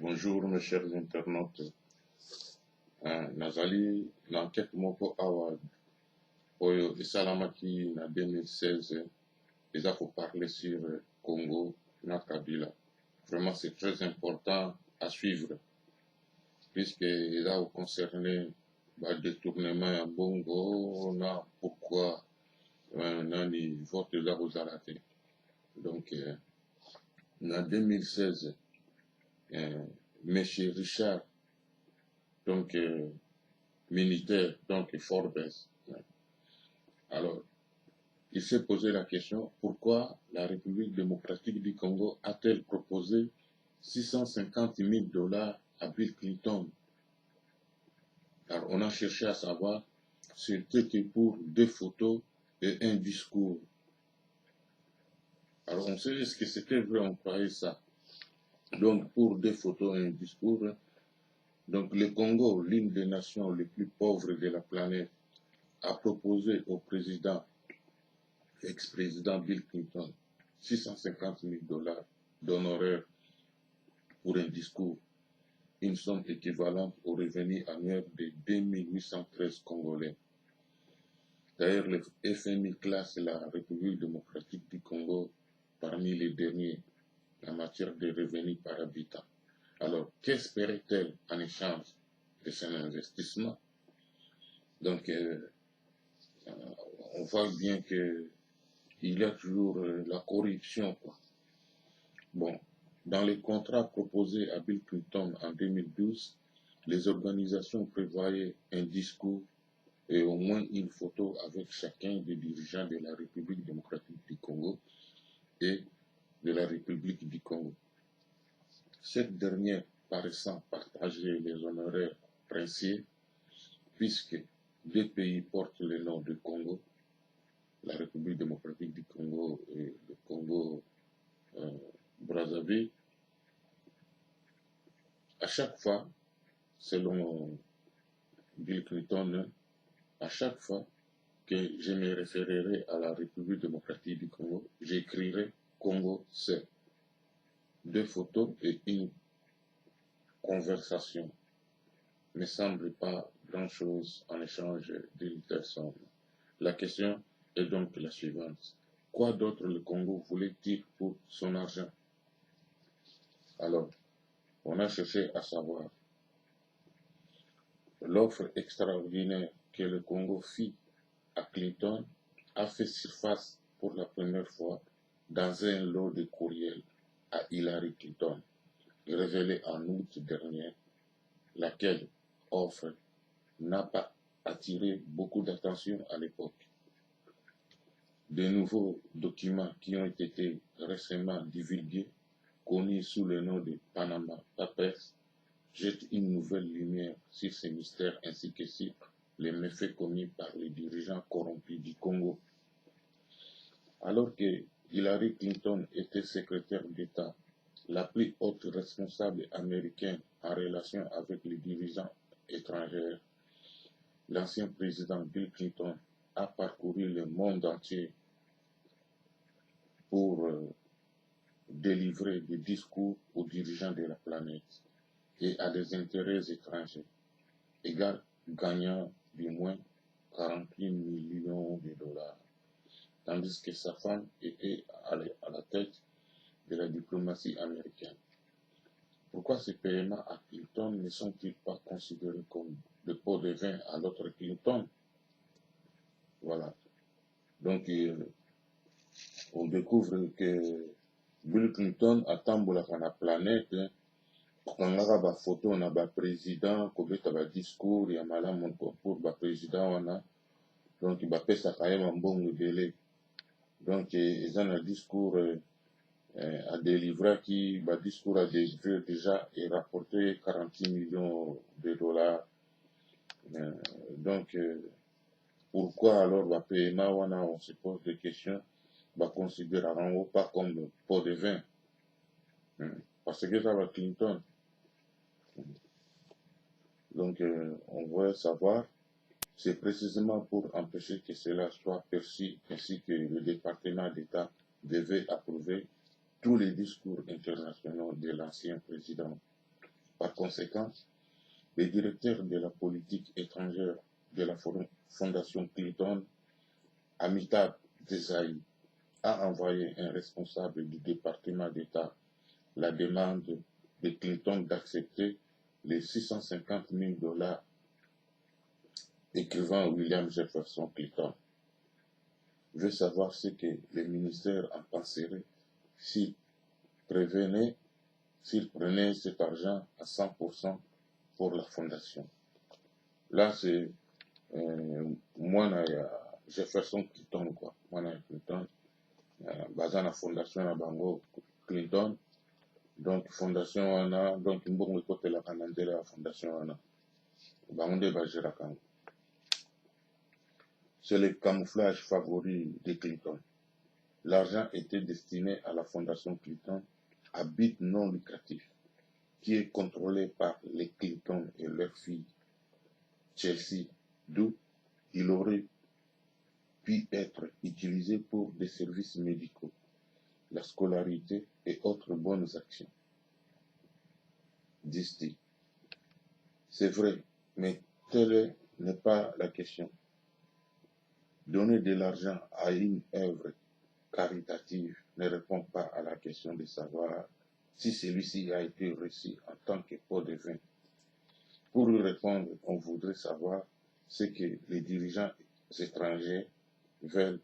Bonjour mes chers internautes. Nazali l'enquête moko awa oyo esalamaki na 2016 eza pour parler sur Congo na Kabila. Vraiment c'est très important à suivre puisque eza concerné détournement ya bongo na pourquoi nani vote eza kozala te. Donc na 2016 Monsieur Richard, donc militaire, donc Forbes. Alors, il s'est posé la question, pourquoi la République démocratique du Congo a-t-elle proposé 650 000 $ à Bill Clinton? Alors, on a cherché à savoir, c'était que pour des photos et un discours. Alors, on sait ce que c'était vrai, on croyait ça. Donc, pour des photos et un discours, donc le Congo, l'une des nations les plus pauvres de la planète, a proposé au président, ex-président Bill Clinton, 650 000 $ d'honoraires pour un discours, une somme équivalente au revenu annuel de 2813 Congolais. D'ailleurs, le FMI classe la République démocratique du Congo parmi les derniers en matière de revenus par habitant. Alors, qu'espérait-elle en échange de son investissement? Donc, on voit bien qu'il y a toujours la corruption, quoi. Bon, dans les contrats proposés à Bill Clinton en 2012, les organisations prévoyaient un discours et au moins une photo avec chacun des dirigeants de la République démocratique du Congo et de la République du Congo. Cette dernière paraissant partager les honoraires princiers, puisque deux pays portent le nom de Congo, la République démocratique du Congo et le Congo Brazzaville. À chaque fois, selon Bill Clinton, à chaque fois que je me référerai à la République démocratique du Congo, j'écrirai Congo c'est deux photos et une conversation. Ne semble pas grand-chose en échange d'une telle somme. La question est donc la suivante. Quoi d'autre le Congo voulait-il pour son argent? Alors, on a cherché à savoir. L'offre extraordinaire que le Congo fit à Clinton a fait surface pour la première fois dans un lot de courriels à Hillary Clinton, révélé en août dernier, laquelle offre n'a pas attiré beaucoup d'attention à l'époque. De nouveaux documents qui ont été récemment divulgués, connus sous le nom de Panama Papers, jettent une nouvelle lumière sur ces mystères ainsi que sur les méfaits commis par les dirigeants corrompus du Congo. Alors que Hillary Clinton était secrétaire d'État, la plus haute responsable américaine en relation avec les dirigeants étrangers, l'ancien président Bill Clinton a parcouru le monde entier pour délivrer des discours aux dirigeants de la planète et à des intérêts étrangers, gagnant du moins 48 millions de $, tandis que sa femme était à la tête de la diplomatie américaine. Pourquoi ces paiements à Clinton ne sont-ils pas considérés comme le pot de vin à l'autre Clinton? Voilà. Donc, on découvre que Bill Clinton atambolaka na planète kokangaka bafoto na baprésident kobeta badiscours ya malamu pour baprésident wana, donc bapesaka ye bambongo ebele. Donc eza na discours adelivrer badiscours adelivrer déjà et rapporté 46 millions de $. Donc pourquoi alors bapaiement wana, on se pose des questions, considéreront pas comme pot de vin, parce que ça va Clinton. Donc on veut savoir, c'est précisément pour empêcher que cela soit perçu, ainsi que le département d'État devait approuver tous les discours internationaux de l'ancien président Par conséquent, le directeur de la politique étrangère de la Fondation Clinton, Amitabh Desai, a envoyé un responsable du département d'État la demande de Clinton d'accepter les 650 000 dollars, écrivant William Jefferson Clinton. Veut savoir ce que le ministère en penserait s'il prenait cet argent à 100% pour la fondation. Là, c'est moi, Jefferson Clinton, quoi. Moi, Clinton, basé dans la fondation à Bango Clinton, donc fondation wana, donc mbongo côté la kanandela la fondation wana. Bango de bajira kango. C'est le camouflage favori de Clinton. L'argent était destiné à la fondation Clinton à but non lucratif, qui est contrôlé par les Clinton et leur fille Chelsea, d'où il aurait pu être utilisé pour des services médicaux, la scolarité et autres bonnes actions. Disent-ils. C'est vrai, mais telle n'est pas la question. Donner de l'argent à une œuvre caritative ne répond pas à la question de savoir si celui-ci a été reçu en tant que pot de vin. Pour y répondre, on voudrait savoir ce que les dirigeants étrangers veulent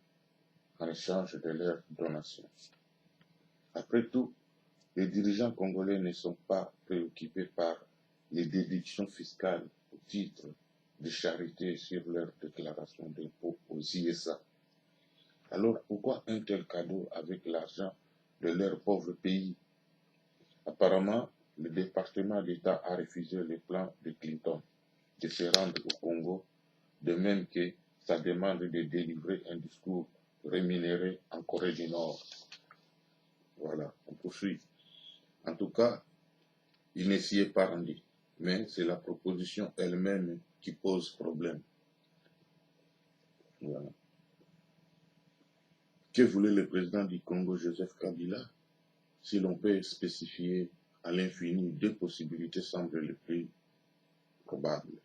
en échange de leurs donations. Après tout, les dirigeants congolais ne sont pas préoccupés par les déductions fiscales au titre de charité sur leur déclaration d'impôt aux ISA. Alors pourquoi un tel cadeau avec l'argent de leur pauvre pays? Apparemment, le département d'État a refusé le plan de Clinton de se rendre au Congo, de même que sa demande de délivrer un discours rémunéré en Corée du Nord. Voilà, on poursuit. En tout cas, il ne s'y est pas rendu, mais c'est la proposition elle-même qui pose problème. Voilà. Que voulait le président du Congo, Joseph Kabila? Si l'on peut spécifier à l'infini, deux possibilités semblent les plus probables.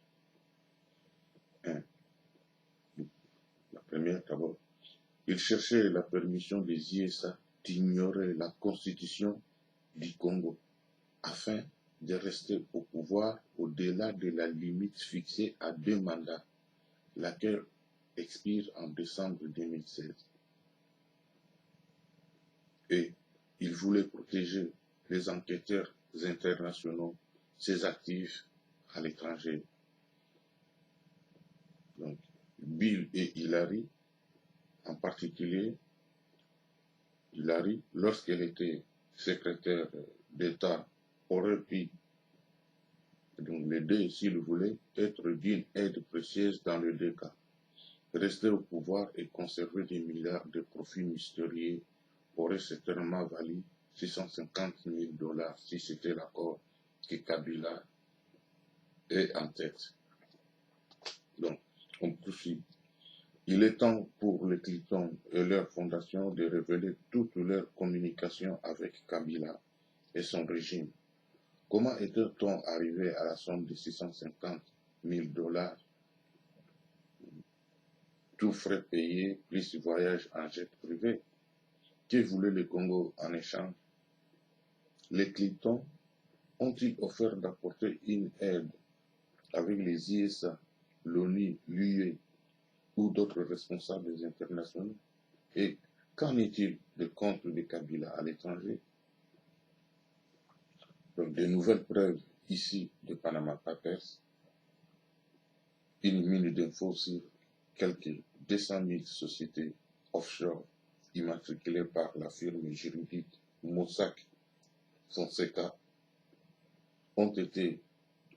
1. La première, d'abord, il cherchait la permission des ISA d'ignorer la constitution du Congo afin de rester au pouvoir au-delà de la limite fixée à 2 mandats, laquelle expire en décembre 2016. Et il voulait protéger les enquêteurs internationaux, ses actifs à l'étranger. Donc, Bill et Hillary, en particulier, Hillary, lorsqu'elle était secrétaire d'État, aurait pu, donc les deux, s'ils voulaient, être d'une aide précieuse dans les deux cas. Rester au pouvoir et conserver des milliards de profits mystérieux aurait certainement valu 650 000 dollars si c'était l'accord que Kabila est en tête. Donc, on poursuit. Il est temps pour les Clinton et leur fondation de révéler toutes leurs communications avec Kabila et son régime. Comment était-on arrivé à la somme de 650 000 dollars, tout frais payés, plus voyage en jet privé? Que voulait le Congo en échange? Les Clinton ont-ils offert d'apporter une aide avec les ISA, l'ONU, l'UE ou d'autres responsables internationaux? Et qu'en est-il des comptes de Kabila à l'étranger? Donc, de nouvelles preuves ici de Panama Papers, une mine d'infos sur quelques 200 000 sociétés offshore immatriculées par la firme juridique Mossack Fonseca ont été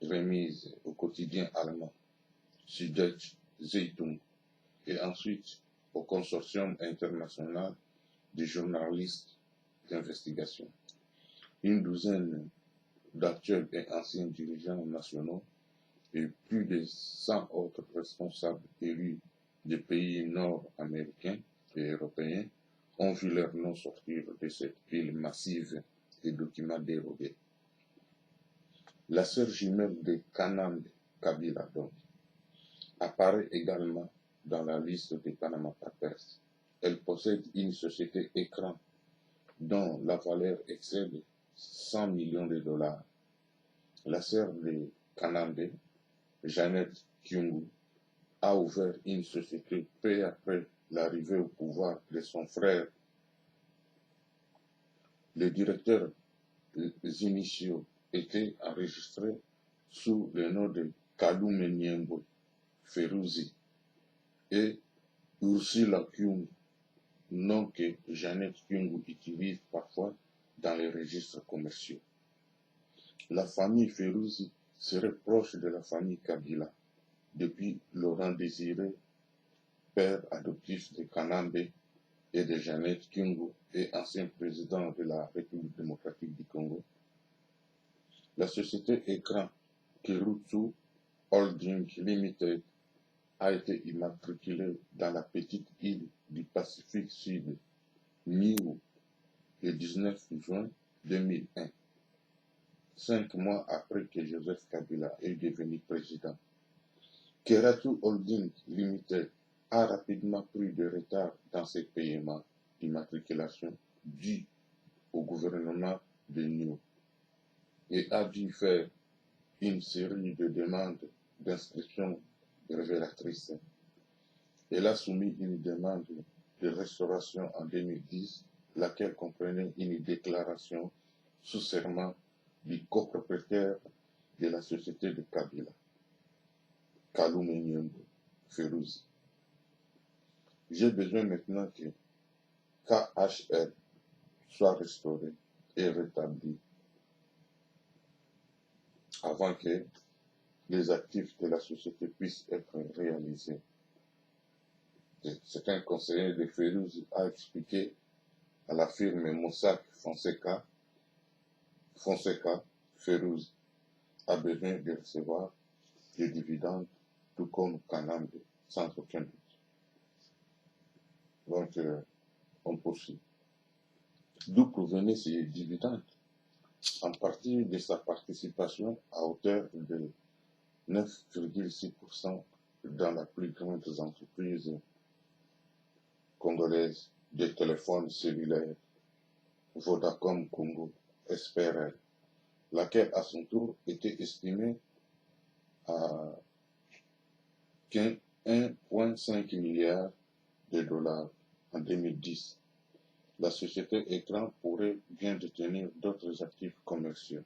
remises au quotidien allemand Süddeutsche Zeitung et ensuite au consortium international de journalistes d'investigation. Une douzaine d'actuels et anciens dirigeants nationaux et plus de 100 autres responsables élus des pays nord-américains et européens ont vu leur nom sortir de cette pile massive de documents dérobés. La sœur jumelle de Kanambe Kabila, donc, apparaît également dans la liste des Panama Papers. Elle possède une société écran dont la valeur excède 100 millions de dollars. La sœur de Kanambe, Janet Kyungu, a ouvert une société peu après l'arrivée au pouvoir de son frère. Les directeurs initiaux étaient enregistrés sous le nom de Kalume Nyembo Feruzi et Ursula Kyungu, nom que Janet Kyungu utilise parfois dans les registres commerciaux. La famille Feruzi serait proche de la famille Kabila depuis Laurent Désiré, père adoptif de Kanambe et de Janet Kyungu et ancien président de la République démocratique du Congo. La société écran Kirutsu Holding Limited a été immatriculée dans la petite île du Pacifique Sud, Niue, le 19 juin 2001, 5 mois après que Joseph Kabila est devenu président. Kiratu Holding Limited a rapidement pris de retard dans ses paiements d'immatriculation dus au gouvernement de Niue et a dû faire une série de demandes d'inscription révélatrices. Elle a soumis une demande de restauration en 2010, laquelle comprenait une déclaration sous serment du copropriétaire de la société de Kabila, Kalume Nyembo Feruzi. J'ai besoin maintenant que KHL soit restauré et rétabli avant que les actifs de la société puissent être réalisés. C'est un conseiller de Feruzi a expliqué à la firme Mossack Fonseca Feruzi a besoin de recevoir des dividendes tout comme Kanambe, sans aucun doute. Donc, on poursuit. D'où provenaient ces dividendes? En partie de sa participation à hauteur de 9,6% dans la plus grande entreprise congolaise de téléphones cellulaires, Vodacom Congo, SPRL, laquelle à son tour était estimée à 1,5 milliard de dollars en 2010. La société écran pourrait bien détenir d'autres actifs commerciaux.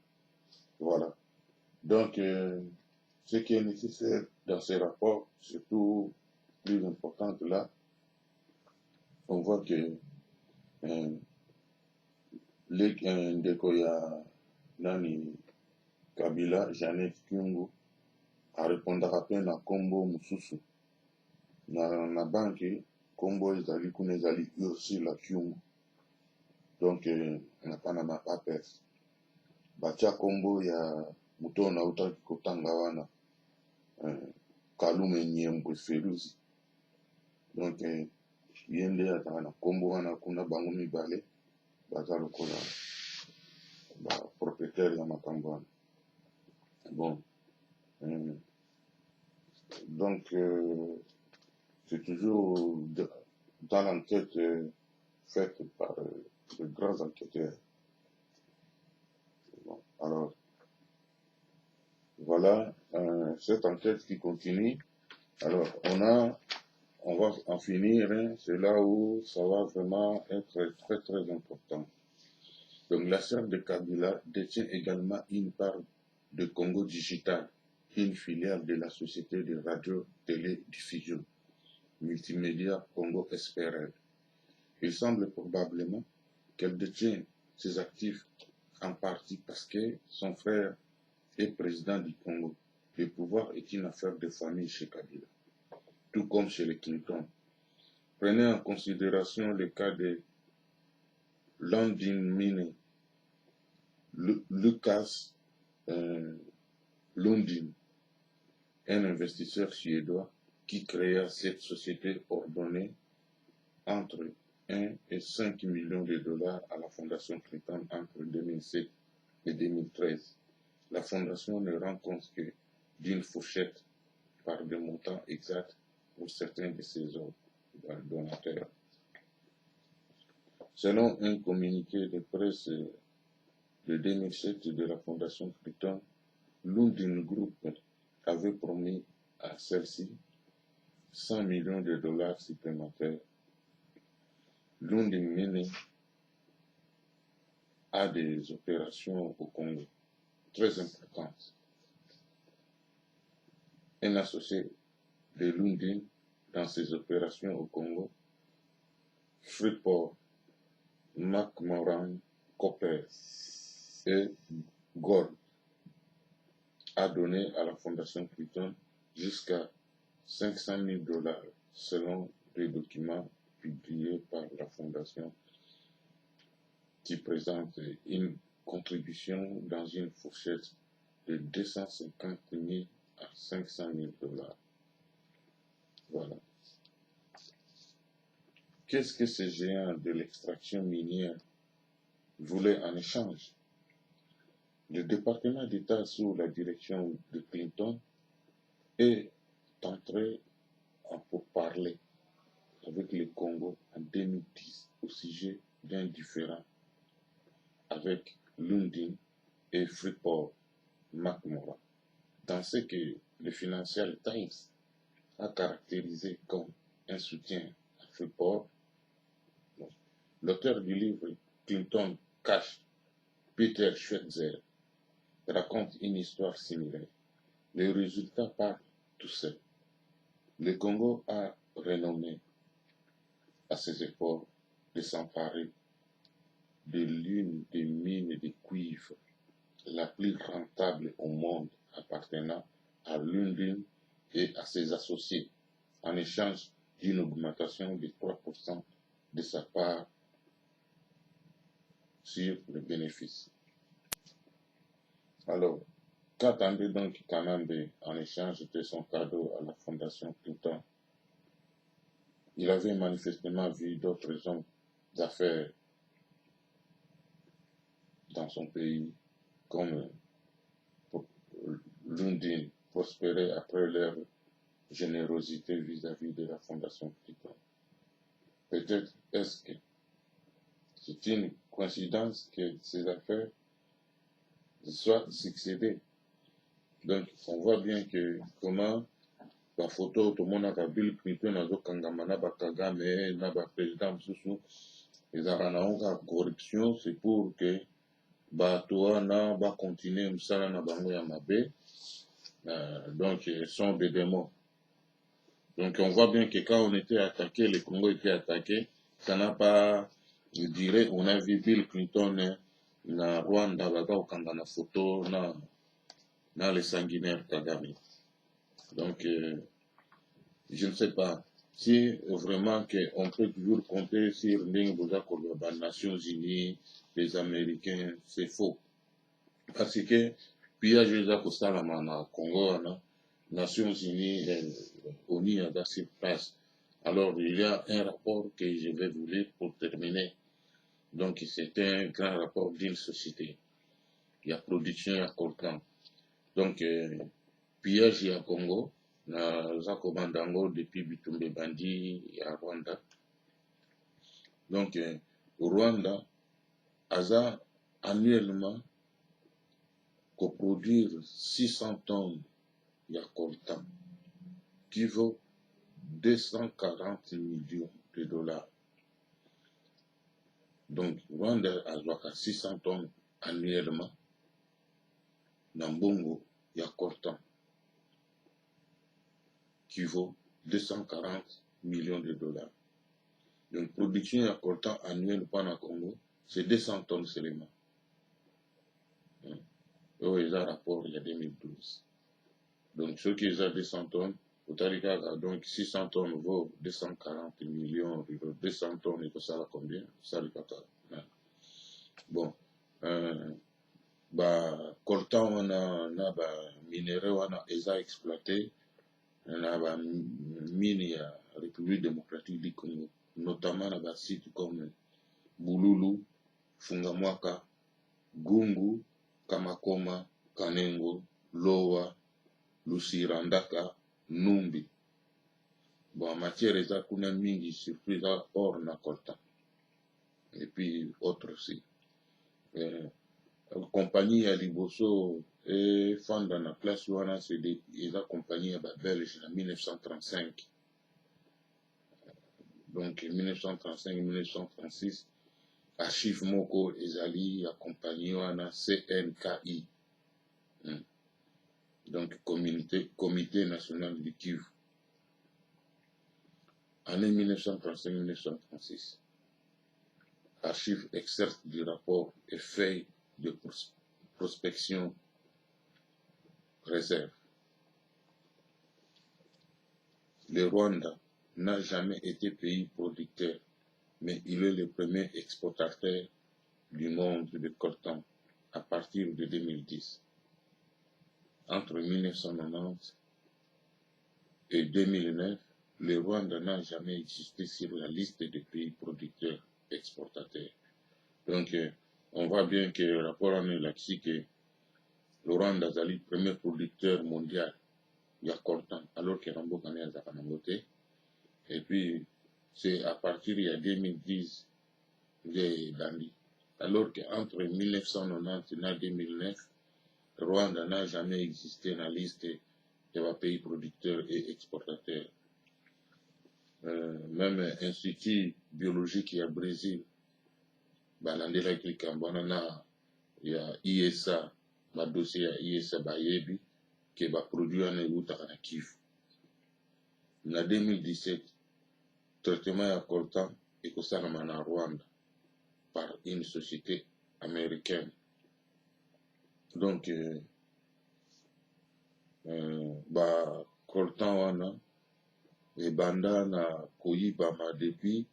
Voilà. Donc, ce qui est nécessaire dans ces rapports, surtout plus important que là, on voit que Ndekoya Nani Kabila, Janet Kyungu, a répondre peine à Kombo Mususu. Na banque, Kombo ezali kuna ezali Ursula Kyungu. Donc, na Panama Papers. Batia Kombo ya muto na utaki kotanga wana Kalume Nyembo Feruzi. Donc, yende ataka na Kombo wana kuna bango mibale baza lokola ba propriétaire ya makambo wana. Bon. Donc, c'est toujours dans l'enquête faite par de grands enquêteurs. Bon, alors, voilà cette enquête qui continue. Alors, on va en finir, hein, c'est là où ça va vraiment être très très important. Donc, la sœur de Kabila détient également une part de Congo Digital, une filiale de la société de radio-télédiffusion multimédia Congo SPRL. Il semble probablement qu'elle détient ses actifs en partie parce que son frère est président du Congo. Le pouvoir est une affaire de famille chez Kabila, tout comme chez les Clinton. Prenez en considération le cas de Lundin Lucas Lundin, un investisseur suédois qui créa cette société ordonnée entre 1 et 5 millions de dollars à la Fondation Clinton entre 2007 et 2013. la fondation ne rend compte que d'une fourchette par des montants exacts pour certains de ses donateurs. Selon un communiqué de presse de 2007 de la Fondation Clinton, Lundin Group avait promis à celle-ci 100 millions de dollars supplémentaires. Lundin Mining a des opérations au Congo très importantes. Un associé de Lundin dans ses opérations au Congo, Freeport, McMoran Copper et Gold, a donné à la Fondation Clinton jusqu'à 500 000 dollars selon les documents publiés par la Fondation qui présente une contribution dans une fourchette de 250 000 à 500 000 dollars. Voilà. Qu'est-ce que ces géants de l'extraction minière voulaient en échange? Le département d'État sous la direction de Clinton est entré en pourparlers avec le Congo en 2010 au sujet d'un différend avec Lundin et Freeport McMoran, dans ce que le Financial Times a caractérisé comme un soutien à Freeport. L'auteur du livre Clinton Cash, Peter Schweitzer, raconte une histoire similaire. Les résultats parlent tout seul. Le Congo a renommé à ses efforts de s'emparer de l'une des mines de cuivre la plus rentable au monde appartenant à Lundin et à ses associés, en échange d'une augmentation de 3% de sa part sur le bénéfice. Alors, qu'attendait donc Kanambe en échange de son cadeau à la Fondation Clinton? Il avait manifestement vu d'autres hommes d'affaires dans son pays, comme Lundin, prospérer après leur générosité vis-à-vis de la Fondation Clinton. Peut-être est-ce que c'est une coïncidence que ces affaires soient succédées. Donc, on voit bien que comment la photo, tout le monde a Bill Clinton, a Kangamana, Bakagame, Naba président, Soussou, les Aranaonga corruption, c'est pour que Batoana va continuer Msala Nabango Yamabe. Donc, ils sont des démons. Donc, on voit bien que quand on était attaqué, le Congo était attaqué, ça n'a pas, je dirais, on a vu Bill Clinton, na Rwanda, Baga Okangana photo, na les sanguinaires Kagame. Donc, je ne sais pas si vraiment on peut toujours compter sur les Nations Unies, les Américains, c'est faux. Parce que, puis il y a au Congo, Nations Unies, ONU a sur place. Alors, il y a un rapport que je vais vous lire pour terminer. Donc, c'est un grand rapport d'une société. Il y a production, il y a coltan. Donc, pillage, il y a Congo. Na Zako Bandango depuis Bitumbe Bandi à Rwanda. Donc, au Rwanda, ASA annuellement coproduire 600 tonnes de coltan qui vaut 240 millions de dollars. Donc, Rwanda a 600 tonnes annuellement. Dans Bongo, il y a coltan qui vaut 240 millions de dollars. Donc, production de coltan annuelle pendant le Congo, c'est 200 tonnes seulement. Oui, il y a un rapport, il y a 2012. Donc, ceux qui ont 200 tonnes, au Tarika, donc 600 tonnes vaut 240 millions, 200 tonnes, il faut savoir combien? Ça, le Qatar. Bon, coltan, on a minéraux, on a exploité, on a mine, il y a République démocratique du Congo, notamment dans des sites comme Bululu, Fungamwaka, Gungu, Kamakoma, Kanengo, Loa, Lusirandaka, Numbi. Bon, en matière eza kuna mingi, surtout eza or na coltan. Et puis autres aussi. Compagnie ya liboso et fanda na place wana c'est des compagnie ya ba belge en 1935. Donc 1935-1936 archive moko ezali ya compagnie wana CNKI. Donc comité national du Kivu. Année 1935-1936. Archives excerpts du rapport et feuilles de prospection réserve. Le Rwanda n'a jamais été pays producteur, mais il est le premier exportateur du monde de coltan à partir de 2010. Entre 1990 et 2009, le Rwanda n'a jamais existé sur la liste des pays producteurs exportateurs. Donc, on voit bien que le rapport en est là-dessus que le Rwanda est le premier producteur mondial de coltan, alors que Rambo Kane a Zakanangote. Et puis, c'est à partir de 2010 de Dandi. Alors qu'entre 1990 et 2009, le Rwanda n'a jamais existé dans la liste des pays producteurs et exportateurs. Même Institut biologique au Brésil, balandela Kambana, il y a ISA, ma dossier à ISA Bayebi, qui va produire un égout à Kivu. En 2017, traitement à coltan et que ça en Rwanda par une société américaine. Donc, coltan wana et banda na koyiba ma depuis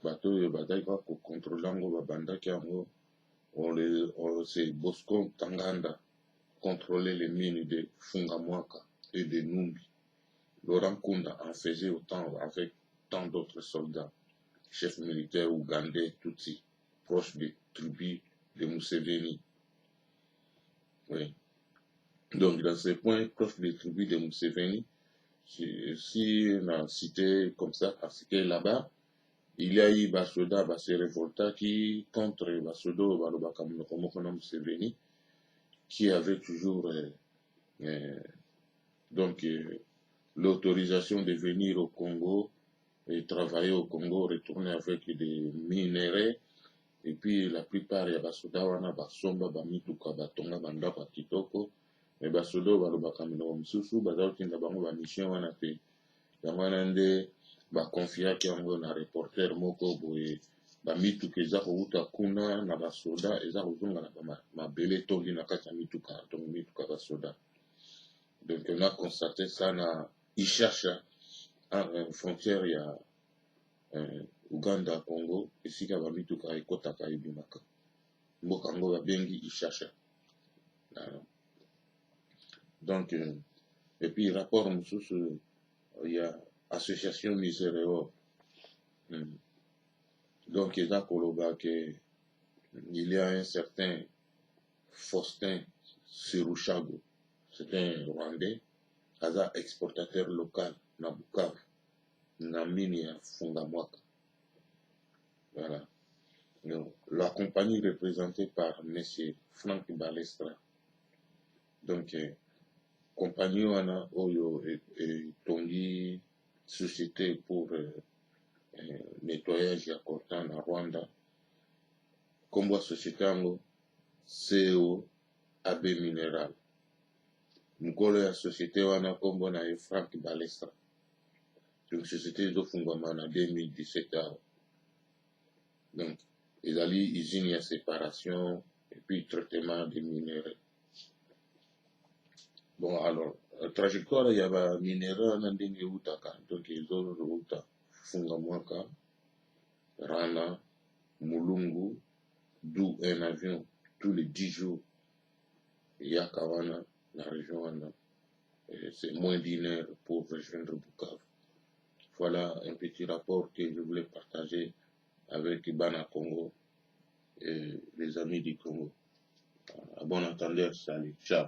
bato bataika ko contrôlango ba banda kiango on se Bosco Tanganda contrôler les mines de Fungamwaka et de Numbi. Laurent Kunda en faisait autant avec tant d'autres soldats, chefs militaires ougandais, Tutsi, proches des tribus de Museveni. Oui. Donc, dans ces points proches des tribus de Museveni, si on a cité comme ça, parce que là-bas, il y a eu Basoda, Basse Revolta, qui contre Basodo, Balobakamokomokona Museveni, qui avait toujours l'autorisation de venir au Congo et travailler au Congo, retourner avec des minerais. Et puis la plupart ya basoda wana basomba bamituka batonga bandako kitoko, mais basoda balobaka minoko mosusu bazaotinda bango bamission wana te. Yango wana nde bakonfiaki yango na reporter moko boye bamituka eza kouta kuna na basoda eza kozonga na mabele tondi na kati ya mituka donc mituka basoda. Donc on a constaté ça na Ishasha en frontière ya Uganda, Congo, esika bamituka ekotaka ebimaka. Mboka yango babengi Ishasha. Donc, et puis rapport mosusu, il y a association Miséréo. Donc, il y a koloba que il y a un certain Faustin Sirushago, c'est un Rwandais, aza exportateur local na Bukavu, na mine ya Fungamwaka. Voilà. Donc, la compagnie représentée par M. Frank Balestra. Donc, compagnie wana oyo tongi société pour nettoyage ya coltan na Rwanda. Kombo société yango CO AB Mineral. Mukolo ya société wana kombo na Frank Balestra. Donc, société ezofungwama na 2017 awa. Donc, ils allaient usine à séparation et puis traitement des minéraux. Bon, alors, trajectoire, il y avait minéraux dans des outaka. Donc, ils ont route Fungamwaka, Rana, Mulungu, d'où un avion tous les 10 jours. Yakawana, la région, c'est moins d'une heure pour rejoindre Bukavu. Voilà un petit rapport que je voulais partager avec Ibana Congo et les amis du Congo. À bon entendeur, salut, ciao.